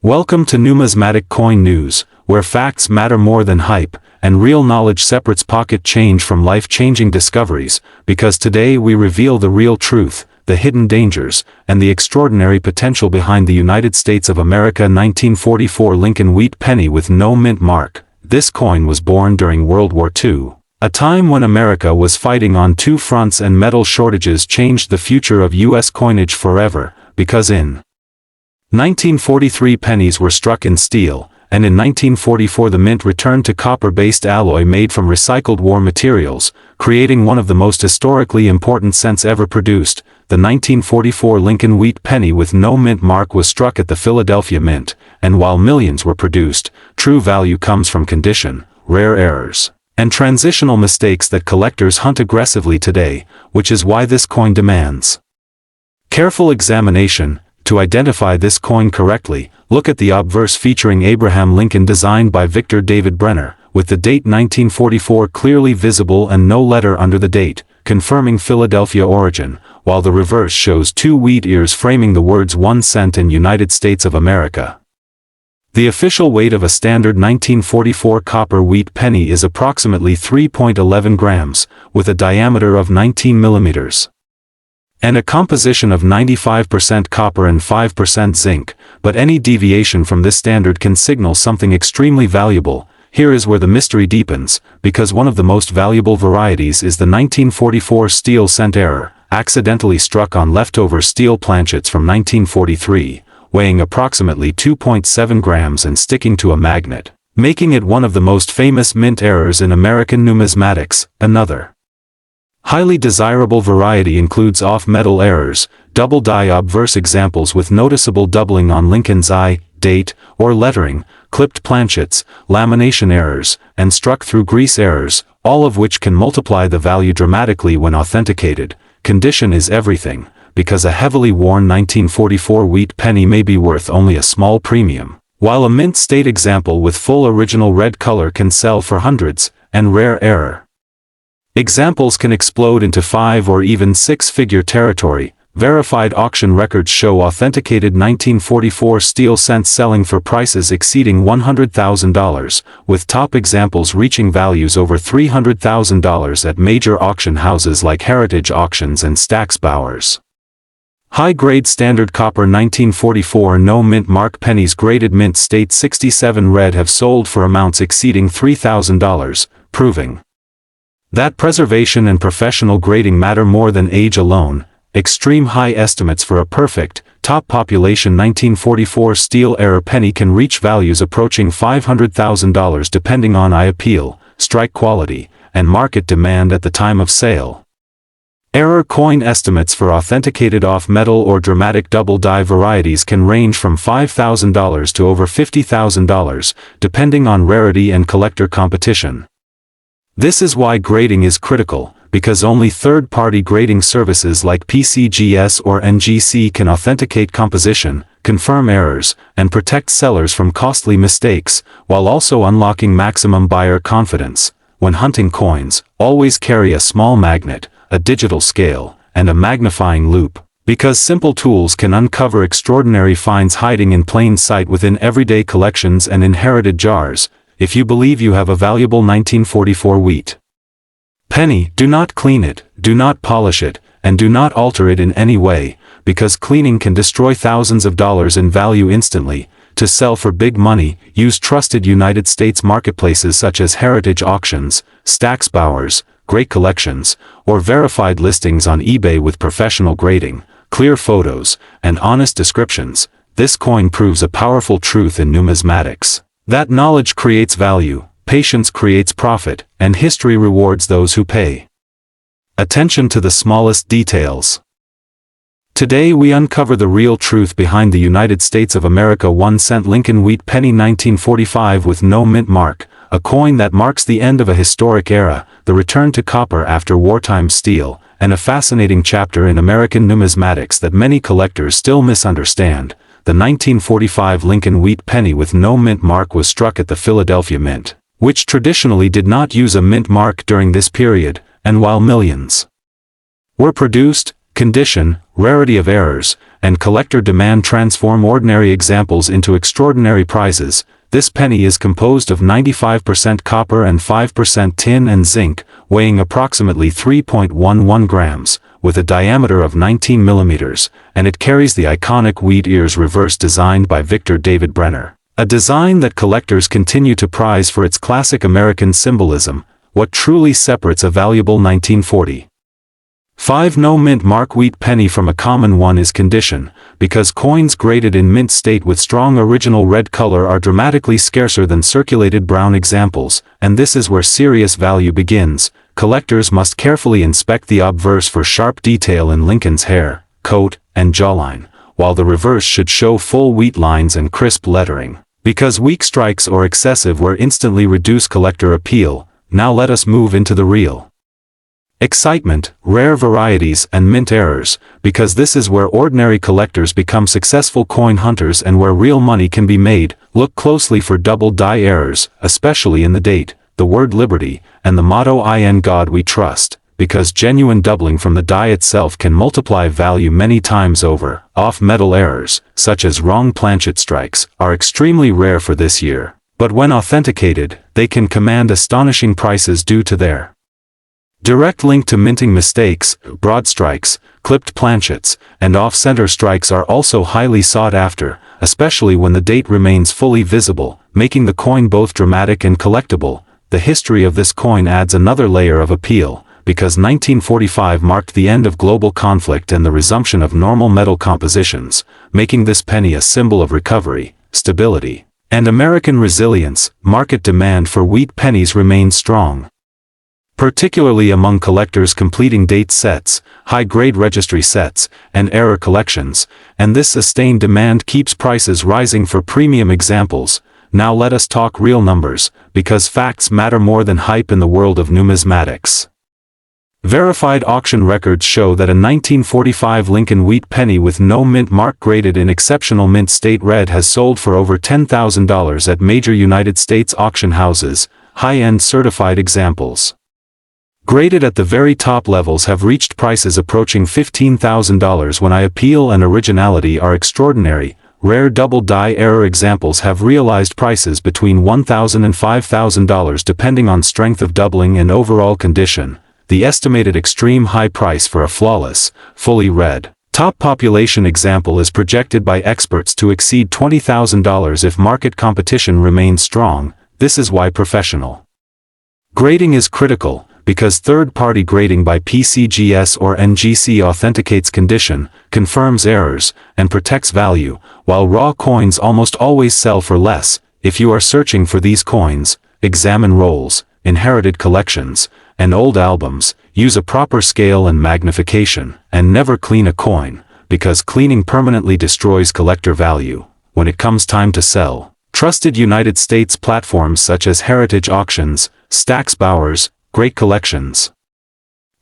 Welcome to Numismatic Coin News, where facts matter more than hype, and real knowledge separates pocket change from life-changing discoveries, because today we reveal the real truth, the hidden dangers, and the extraordinary potential behind the United States of America 1944 Lincoln Wheat Penny with no mint mark. This coin was born during World War II, a time when America was fighting on two fronts and metal shortages changed the future of U.S. coinage forever, because in 1943 pennies were struck in steel, and in 1944 the mint returned to copper-based alloy made from recycled war materials, creating one of the most historically important cents ever produced. The 1944 Lincoln Wheat Penny with no mint mark was struck at the Philadelphia Mint, and while millions were produced, true value comes from condition, rare errors, and transitional mistakes that collectors hunt aggressively today, which is why this coin demands careful examination. To identify this coin correctly, look at the obverse featuring Abraham Lincoln designed by Victor David Brenner, with the date 1944 clearly visible and no letter under the date, confirming Philadelphia origin, while the reverse shows two wheat ears framing the words 1 cent and United States of America. The official weight of a standard 1944 copper wheat penny is approximately 3.11 grams, with a diameter of 19 millimeters. And a composition of 95% copper and 5% zinc, but any deviation from this standard can signal something extremely valuable. Here is where the mystery deepens, because one of the most valuable varieties is the 1944 steel cent error, accidentally struck on leftover steel planchets from 1943, weighing approximately 2.7 grams and sticking to a magnet, making it one of the most famous mint errors in American numismatics. Another highly desirable variety includes off-metal errors, double-die obverse examples with noticeable doubling on Lincoln's I, date, or lettering, clipped planchets, lamination errors, and struck-through grease errors, all of which can multiply the value dramatically when authenticated. Condition is everything, because a heavily worn 1944 wheat penny may be worth only a small premium, while a mint state example with full original red color can sell for hundreds, and rare error examples can explode into 5 or even 6-figure territory. Verified auction records show authenticated 1944 steel cents selling for prices exceeding $100,000, with top examples reaching values over $300,000 at major auction houses like Heritage Auctions and Stack's Bowers. High-grade standard copper 1944 no mint mark pennies graded mint state 67 red have sold for amounts exceeding $3,000, proving that preservation and professional grading matter more than age alone. Extreme high estimates for a perfect, top population 1944 steel error penny can reach values approaching $500,000 depending on eye appeal, strike quality, and market demand at the time of sale. Error coin estimates for authenticated off-metal or dramatic double-die varieties can range from $5,000 to over $50,000, depending on rarity and collector competition. This is why grading is critical, because only third-party grading services like PCGS or NGC can authenticate composition, confirm errors, and protect sellers from costly mistakes, while also unlocking maximum buyer confidence. When hunting coins, always carry a small magnet, a digital scale, and a magnifying loupe, because simple tools can uncover extraordinary finds hiding in plain sight within everyday collections and inherited jars. If you believe you have a valuable 1944 wheat penny, do not clean it, do not polish it, and do not alter it in any way, because cleaning can destroy thousands of dollars in value instantly. To sell for big money, use trusted United States marketplaces such as Heritage Auctions, Stack's Bowers, Great Collections, or verified listings on eBay with professional grading, clear photos, and honest descriptions. This coin proves a powerful truth in numismatics, that knowledge creates value, patience creates profit, and history rewards those who pay attention to the smallest details. Today we uncover the real truth behind the United States of America 1 cent Lincoln Wheat Penny 1945 with no mint mark, a coin that marks the end of a historic era, the return to copper after wartime steel, and a fascinating chapter in American numismatics that many collectors still misunderstand. The 1945 Lincoln Wheat Penny with no mint mark was struck at the Philadelphia Mint, which traditionally did not use a mint mark during this period, and while millions were produced, condition, rarity of errors, and collector demand transform ordinary examples into extraordinary prizes. This penny is composed of 95% copper and 5% tin and zinc, weighing approximately 3.11 grams, with a diameter of 19 millimeters, and it carries the iconic wheat ears reverse designed by Victor David Brenner. A design that collectors continue to prize for its classic American symbolism. What truly separates a valuable 1940 5 no-mint mark wheat penny from a common one is condition, because coins graded in mint state with strong original red color are dramatically scarcer than circulated brown examples, and this is where serious value begins. Collectors must carefully inspect the obverse for sharp detail in Lincoln's hair, coat, and jawline, while the reverse should show full wheat lines and crisp lettering. Because weak strikes or excessive wear instantly reduce collector appeal. Now let us move into the real excitement, rare varieties and mint errors, because this is where ordinary collectors become successful coin hunters and where real money can be made. Look closely for double die errors, especially in the date, the word liberty, and the motto "In God We Trust," because genuine doubling from the die itself can multiply value many times over. Off-metal errors, such as wrong planchet strikes, are extremely rare for this year, but when authenticated, they can command astonishing prices due to their direct link to minting. Mistakes, broad strikes, clipped planchets, and off-center strikes are also highly sought after, especially when the date remains fully visible, making the coin both dramatic and collectible. The history of this coin adds another layer of appeal, because 1945 marked the end of global conflict and the resumption of normal metal compositions, making this penny a symbol of recovery, stability, and American resilience. Market demand for wheat pennies remains strong, particularly among collectors completing date sets, high-grade registry sets, and error collections, and this sustained demand keeps prices rising for premium examples. Now let us talk real numbers, because facts matter more than hype in the world of numismatics. Verified auction records show that a 1945 Lincoln wheat penny with no mint mark graded in exceptional mint state red has sold for over $10,000 at major United States auction houses. High-end certified examples graded at the very top levels have reached prices approaching $15,000 when appeal and originality are extraordinary. Rare double die error examples have realized prices between $1,000 and $5,000 depending on strength of doubling and overall condition. The estimated extreme high price for a flawless, fully red, top population example is projected by experts to exceed $20,000 if market competition remains strong. This is why professional grading is critical, because third-party grading by PCGS or NGC authenticates condition, confirms errors, and protects value, while raw coins almost always sell for less. If you are searching for these coins, examine rolls, inherited collections, and old albums. Use a proper scale and magnification, and never clean a coin, because cleaning permanently destroys collector value. When it comes time to sell, trusted United States platforms such as Heritage Auctions, Stax Bowers, Great Collections,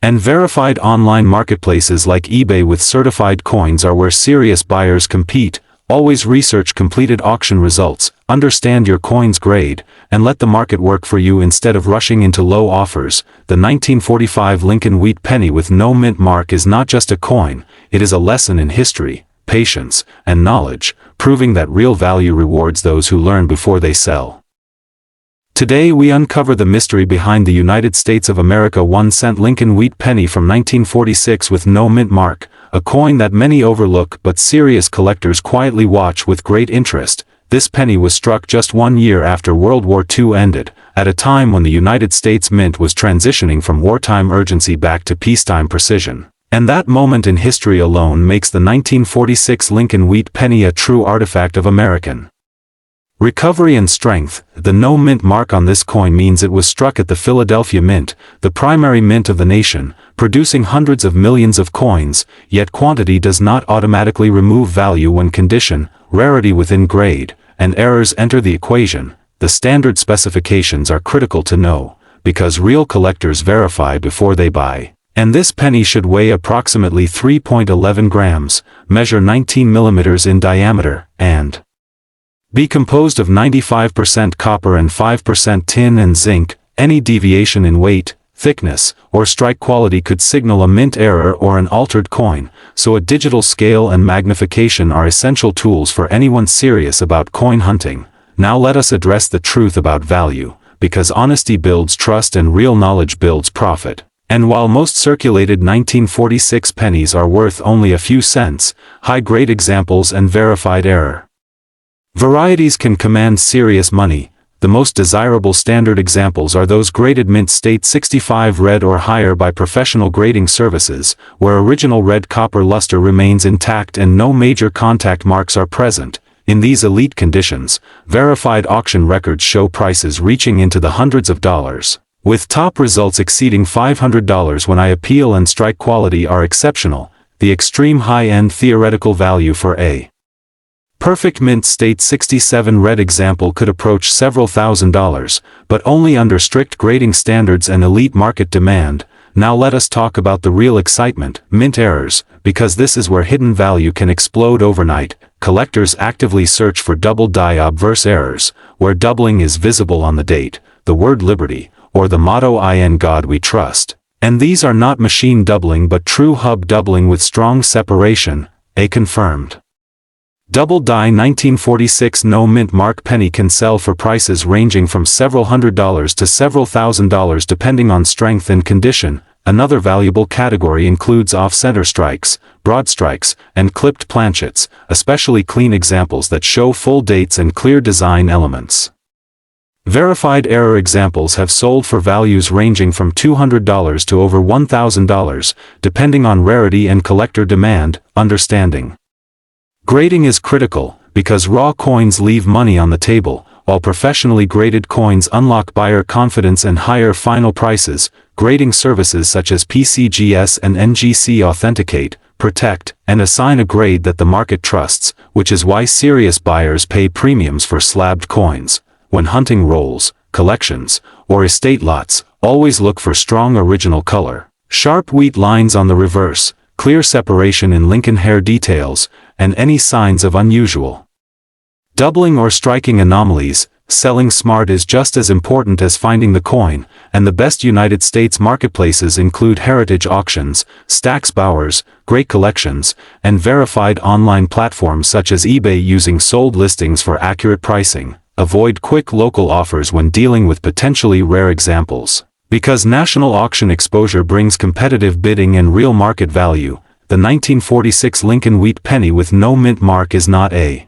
and verified online marketplaces like eBay with certified coins are where serious buyers compete. Always research completed auction results, understand your coin's grade, and let the market work for you instead of rushing into low offers. The 1945 Lincoln wheat penny with no mint mark is not just a coin, it is a lesson in history, patience, and knowledge, proving that real value rewards those who learn before they sell. Today we uncover the mystery behind the United States of America 1-cent Lincoln wheat penny from 1946 with no mint mark, a coin that many overlook but serious collectors quietly watch with great interest. This penny was struck just 1 year after World War II ended, at a time when the United States Mint was transitioning from wartime urgency back to peacetime precision. And that moment in history alone makes the 1946 Lincoln wheat penny a true artifact of American recovery and strength. The no mint mark on this coin means it was struck at the Philadelphia Mint, the primary mint of the nation, producing hundreds of millions of coins, yet quantity does not automatically remove value when condition, rarity within grade, and errors enter the equation. The standard specifications are critical to know, because real collectors verify before they buy. And this penny should weigh approximately 3.11 grams, measure 19 millimeters in diameter, and be composed of 95% copper and 5% tin and zinc. Any deviation in weight, thickness, or strike quality could signal a mint error or an altered coin, so a digital scale and magnification are essential tools for anyone serious about coin hunting. Now let us address the truth about value, because honesty builds trust and real knowledge builds profit. And while most circulated 1946 pennies are worth only a few cents, high-grade examples and verified error varieties can command serious money. The most desirable standard examples are those graded mint state 65 red or higher by professional grading services, where original red copper luster remains intact and no major contact marks are present. In these elite conditions, verified auction records show prices reaching into the hundreds of dollars, with top results exceeding $500 when I appeal and strike quality are exceptional. The extreme high-end theoretical value for a perfect mint state 67 red example could approach several $1,000s, but only under strict grading standards and elite market demand. Now let us talk about the real excitement, mint errors, because this is where hidden value can explode overnight. Collectors actively search for double die obverse errors, where doubling is visible on the date, the word liberty, or the motto "In God We Trust." And these are not machine doubling but true hub doubling with strong separation, a confirmed double die 1946 no mint mark penny can sell for prices ranging from several $100s to several $1,000s depending on strength and condition. Another valuable category includes off-center strikes, broad strikes, and clipped planchets, especially clean examples that show full dates and clear design elements. Verified error examples have sold for values ranging from $200 to over $1,000, depending on rarity and collector demand. Understanding grading is critical, because raw coins leave money on the table, while professionally graded coins unlock buyer confidence and higher final prices. Grading services such as PCGS and NGC authenticate, protect, and assign a grade that the market trusts, which is why serious buyers pay premiums for slabbed coins. When hunting rolls, collections, or estate lots, always look for strong original color, sharp wheat lines on the reverse, clear separation in Lincoln hair details, and any signs of unusual doubling or striking anomalies. Selling smart is just as important as finding the coin, and the best United States marketplaces include heritage auctions, Stack's Bowers, Great Collections, and verified online platforms such as eBay using sold listings for accurate pricing. Avoid quick local offers when dealing with potentially rare examples, because national auction exposure brings competitive bidding and real market value. The 1946 Lincoln wheat penny with no mint mark is not a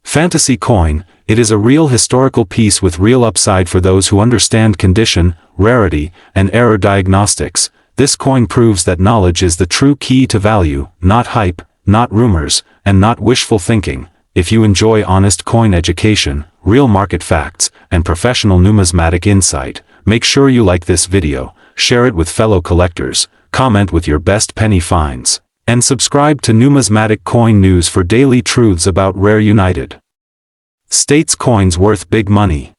fantasy coin, it is a real historical piece with real upside for those who understand condition, rarity, and error diagnostics. This coin proves that knowledge is the true key to value, not hype, not rumors, and not wishful thinking. If you enjoy honest coin education, real market facts, and professional numismatic insight, make sure you like this video, share it with fellow collectors, comment with your best penny finds, and subscribe to Numismatic Coin News for daily truths about rare United States coins worth big money.